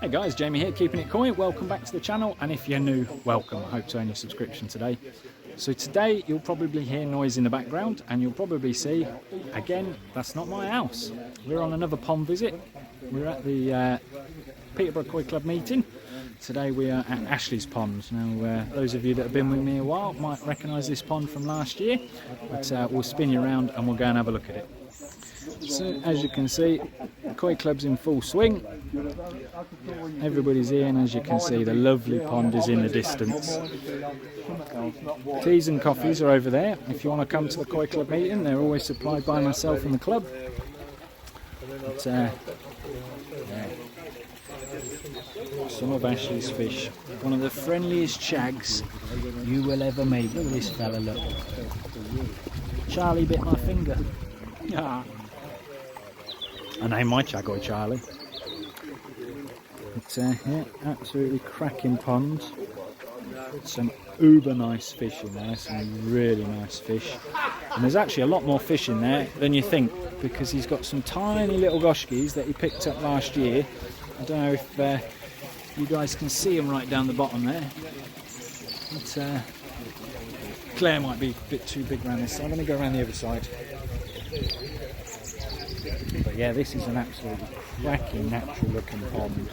Hey guys, Jamie here, keeping it koi. Welcome back to the channel, and if you're new, welcome. I hope to earn your subscription today. So today you'll probably hear noise in the background, and you'll probably see, again, that's not my house. We're on another pond visit. We're at the Peterborough Koi Club meeting. Today we are at Ashley's pond. Now those of you that have been with me a while might recognise this pond from last year, but we'll spin you around and we'll go and have a look at it. So as you can see, the Koi Club's in full swing. Everybody's here, and as you can see, the lovely pond is in the distance. Teas and coffees are over there. If you want to come to the Koi Club meeting, they're always supplied by myself and the club. But, yeah. Some of Ashley's fish. One of the friendliest shags you will ever meet. Look at this fella, look. Charlie bit my finger. Ah. I named my Chagoy Charlie. But yeah, absolutely cracking pond. Some uber nice fish in there, some really nice fish. And there's actually a lot more fish in there than you think, because he's got some tiny little goshikis that he picked up last year. I don't know if you guys can see them right down the bottom there. But Claire might be a bit too big around this, so I'm going to go around the other side. But yeah, this is an absolutely cracking, natural looking pond.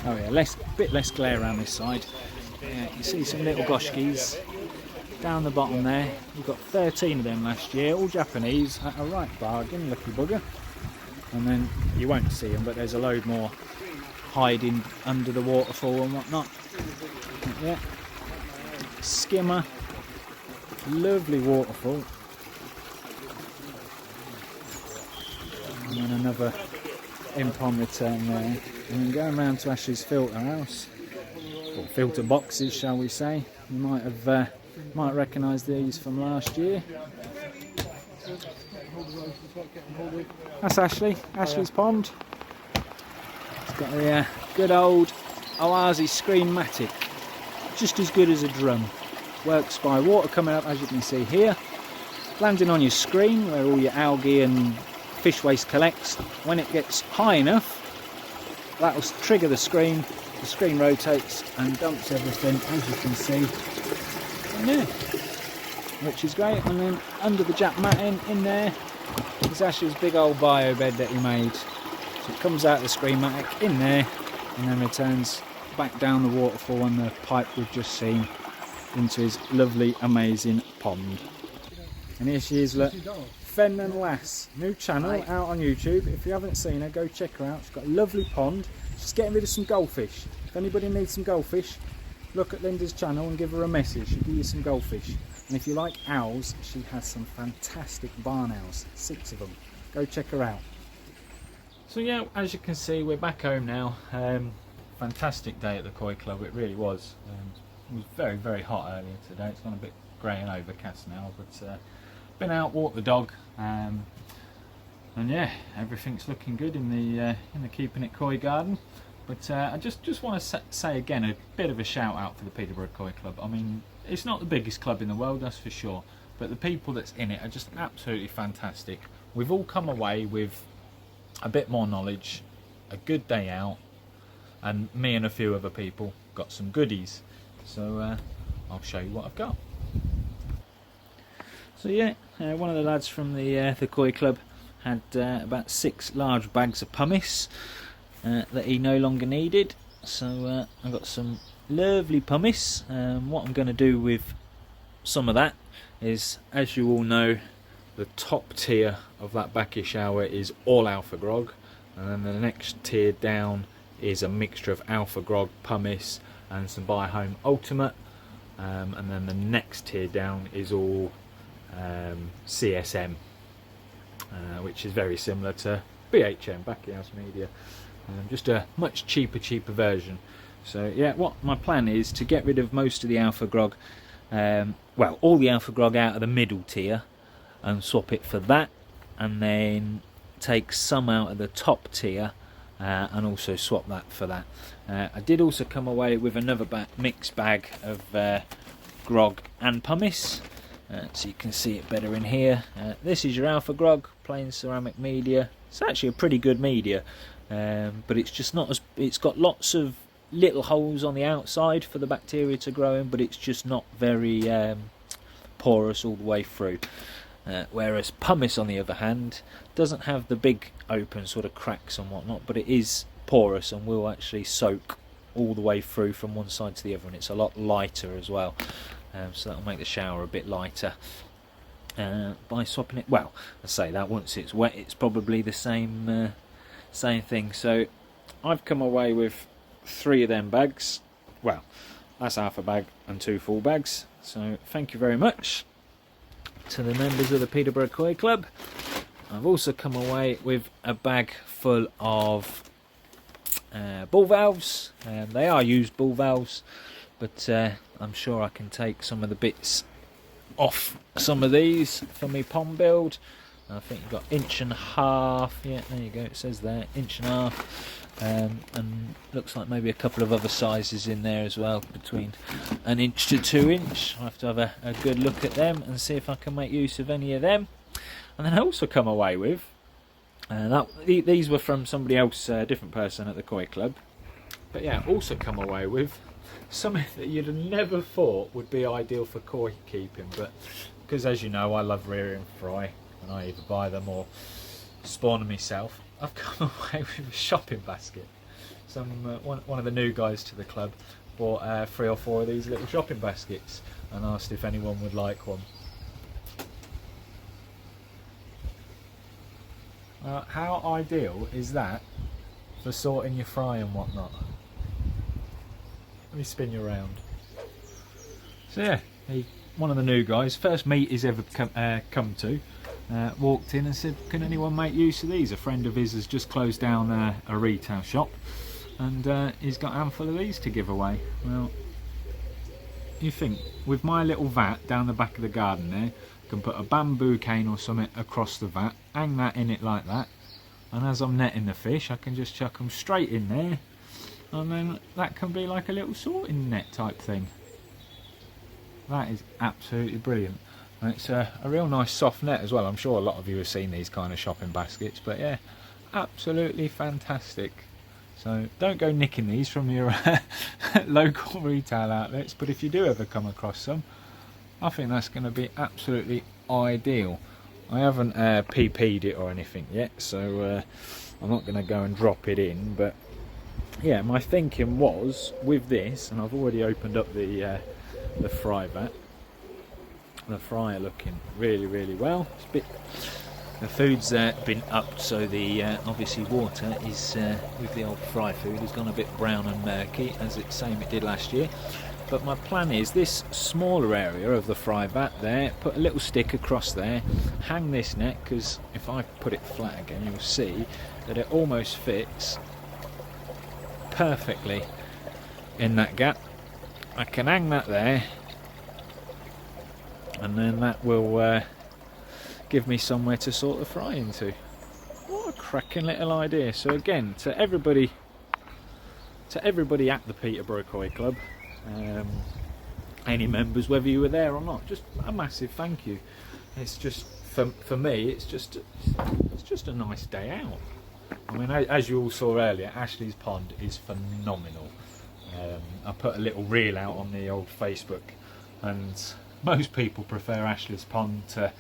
Oh yeah, bit less glare around this side. Yeah, you see some little goshikis down the bottom there. We've got 13 of them last year, all Japanese, at a right bargain, lucky bugger. And then you won't see them, but there's a load more hiding under the waterfall and whatnot. But yeah, skimmer, lovely waterfall. And then another in-pond return there. And then going round to Ashley's filter house, or filter boxes shall we say. You might recognise these from last year. That's Ashley's pond. It's got a good old oase Screen-matic, just as good as a drum. Works by water coming up, as you can see here, landing on your screen where all your algae and fish waste collects. When it gets high enough, that will trigger the screen rotates and dumps everything, as you can see. Yeah, which is great. And then under the Jap matting in there is Ashley's big old bio bed that he made. So it comes out of the Screen-matic in there and then returns back down the waterfall and the pipe we've just seen into his lovely, amazing pond. And here she is, look. Fen and Lass, new channel out on YouTube. If you haven't seen her, go check her out. She's got a lovely pond. She's getting rid of some goldfish. If anybody needs some goldfish, look at Linda's channel and give her a message. She'll give you some goldfish. And if you like owls, she has some fantastic barn owls, 6 of them. Go check her out. So yeah, as you can see, we're back home now. Fantastic day at the Koi Club, it really was. It was very, very hot earlier today. It's gone a bit grey and overcast now, but been out, walked the dog, and yeah, everything's looking good in the Keeping It Koi garden. But I just want to say again a bit of a shout out for the Peterborough Koi Club. I mean, it's not the biggest club in the world, that's for sure, but the people that's in it are just absolutely fantastic. We've all come away with a bit more knowledge, a good day out, and me and a few other people got some goodies. So I'll show you what I've got. So yeah, one of the lads from the Koi Club had about 6 large bags of pumice that he no longer needed. So I've got some lovely pumice. What I'm going to do with some of that is, as you all know, the top tier of that Bakki shower is all alpha grog, and then the next tier down is a mixture of alpha grog, pumice and some Biohome Ultra, and then the next tier down is all CSM, which is very similar to BHM, Bakki House Media, just a much cheaper version. So yeah, what my plan is to get rid of most of the alpha grog, well, all the alpha grog out of the middle tier and swap it for that, and then take some out of the top tier and also swap that for that. I did also come away with another mixed bag of grog and pumice, so you can see it better in here. This is your alpha grog, plain ceramic media. It's actually a pretty good media. but it's just not as, it's got lots of little holes on the outside for the bacteria to grow in, but it's just not very porous all the way through. Whereas pumice, on the other hand, doesn't have the big open sort of cracks and whatnot, but it is porous and will actually soak all the way through from one side to the other, and it's a lot lighter as well, so that'll make the shower a bit lighter by swapping it. Well, I say that once it's wet, it's probably the same thing. So I've come away with 3 of them bags. Well, that's half a bag and 2 full bags. So thank you very much to the members of the Peterborough Koi Club. I've also come away with a bag full of ball valves. They are used ball valves, but I'm sure I can take some of the bits off some of these for my pond build. I think you've got 1.5 inch, yeah, there you go, it says there, 1.5 inch, and looks like maybe a couple of other sizes in there as well, between 1 inch to 2 inch. I'll have to have a good look at them and see if I can make use of any of them. And then I also come away with, these were from somebody else, a different person at the Koi Club, but yeah, also come away with something that you'd have never thought would be ideal for koi keeping, but because, as you know, I love rearing fry, and I either buy them or spawn them myself, I've come away with a shopping basket. One of the new guys to the club bought 3 or 4 of these little shopping baskets and asked if anyone would like one. How ideal is that for sorting your fry and whatnot? Let me spin you around. So yeah, one of the new guys, first meet he's ever come to, walked in and said, can anyone make use of these? A friend of his has just closed down a retail shop, and he's got a handful of these to give away. Well, you think, with my little vat down the back of the garden there, I can put a bamboo cane or something across the vat, hang that in it like that, and as I'm netting the fish I can just chuck them straight in there, and then that can be like a little sorting net type thing. That is absolutely brilliant. And it's a real nice soft net as well. I'm sure a lot of you have seen these kind of shopping baskets, but yeah, absolutely fantastic. So don't go nicking these from your local retail outlets, but if you do ever come across some, I think that's going to be absolutely ideal. I haven't PP'd it or anything yet, so I'm not going to go and drop it in, but yeah, my thinking was with this, and I've already opened up the fry vat. The fry are looking really well. It's a bit, the food's been upped, so the obviously water is with the old fry food has gone a bit brown and murky, as it's same it did last year. But my plan is this smaller area of the fry vat there, put a little stick across there, hang this net, because if I put it flat again you'll see that it almost fits perfectly in that gap. I can hang that there, and then that will give me somewhere to sort the fry into. What a cracking little idea. So again, to everybody at the Peterborough Koi Club, any members, whether you were there or not, just a massive thank you. It's just for me, it's just a nice day out. I mean, as you all saw earlier, Ashley's pond is phenomenal. I put a little reel out on the old Facebook, and most people prefer Ashley's pond to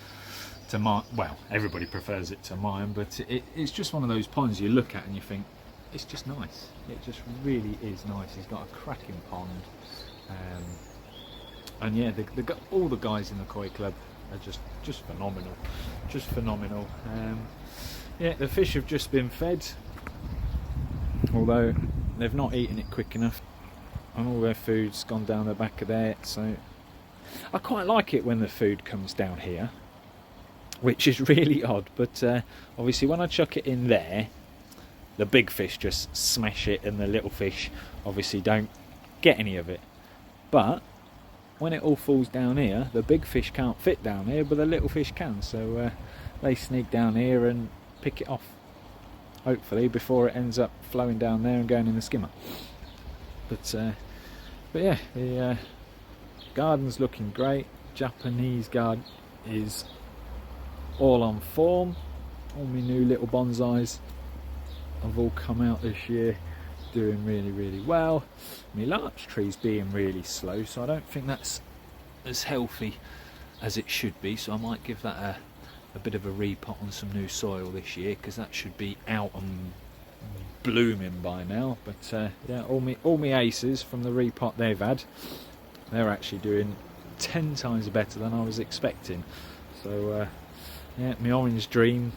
mine. Well, everybody prefers it to mine, but it's just one of those ponds you look at and you think, it's just nice. It just really is nice. He's got a cracking pond, and yeah, all the guys in the Koi Club are just phenomenal, just phenomenal. Yeah, the fish have just been fed, although they've not eaten it quick enough, and all their food's gone down the back of there. So I quite like it when the food comes down here, which is really odd, but obviously when I chuck it in there, the big fish just smash it and the little fish obviously don't get any of it. But when it all falls down here, the big fish can't fit down here, but the little fish can, so they sneak down here and pick it off, hopefully before it ends up flowing down there and going in the skimmer. But yeah, the garden's looking great. Japanese garden is all on form. All my new little bonsais have all come out this year, doing really well. My larch tree's being really slow, so I don't think that's as healthy as it should be, so I might give that a bit of a repot on some new soil this year, because that should be out and blooming by now. But yeah, all my aces from the repot they've had, they're actually doing 10 times better than I was expecting. So yeah, my orange dream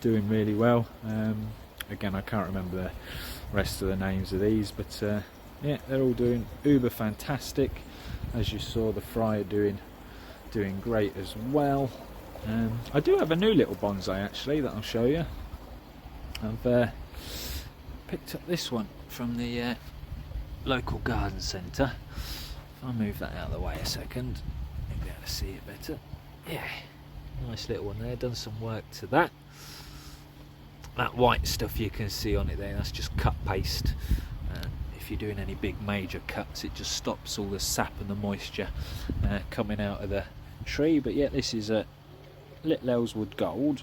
doing really well. Again, I can't remember the rest of the names of these, but yeah, they're all doing uber fantastic. As you saw, the Friar doing great as well. I do have a new little bonsai actually that I'll show you. I've picked up this one from the local garden centre. If I move that out of the way a second, you'll be able to see it better. Yeah, nice little one there, done some work to that. That white stuff you can see on it there, that's just cut paste. If you're doing any big major cuts, it just stops all the sap and the moisture coming out of the tree. But yeah, this is a Little Ellswood Gold,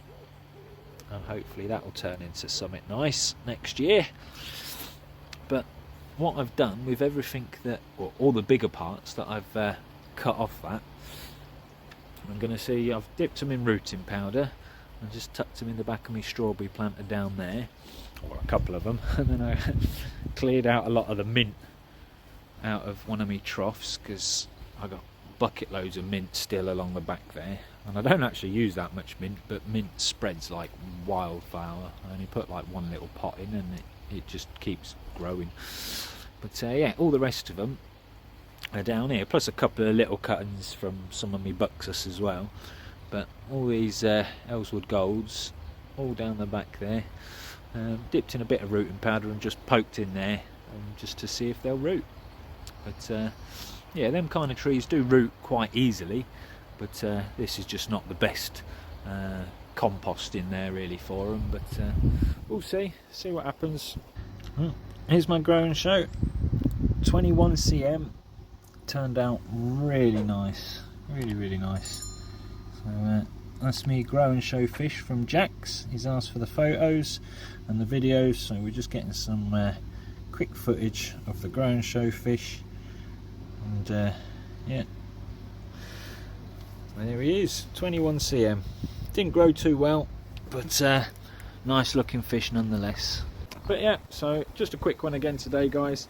and hopefully that will turn into something nice next year. But what I've done with everything that, well, all the bigger parts that I've cut off that, I'm going to see, I've dipped them in rooting powder and just tucked them in the back of my strawberry planter down there, or a couple of them, and then I cleared out a lot of the mint out of one of my troughs, because I got bucket loads of mint still along the back there, and I don't actually use that much mint, but mint spreads like wildfire. I only put like one little pot in and it just keeps growing. But yeah, all the rest of them are down here, plus a couple of little cuttings from some of my buxus as well. But all these Ellswood Golds all down the back there, dipped in a bit of rooting powder and just poked in there just to see if they'll root. But yeah, them kind of trees do root quite easily, but this is just not the best compost in there really for them. But we'll see what happens. Here's my growing show. 21 cm, turned out really nice, really nice. So that's me grow and show fish from Jack's. He's asked for the photos and the videos, so we're just getting some quick footage of the grow and show fish. And yeah, there he is, 21 cm. Didn't grow too well, but nice looking fish nonetheless. But yeah, so just a quick one again today, guys.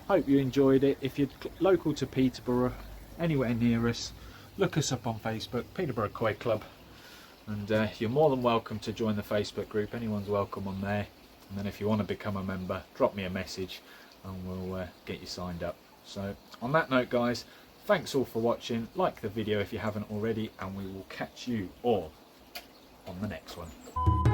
Hope you enjoyed it. If you're local to Peterborough, anywhere near us, look us up on Facebook, Peterborough Koi Club, and you're more than welcome to join the Facebook group. Anyone's welcome on there. And then if you want to become a member, drop me a message and we'll get you signed up. So on that note, guys, thanks all for watching. Like the video if you haven't already, and we will catch you all on the next one.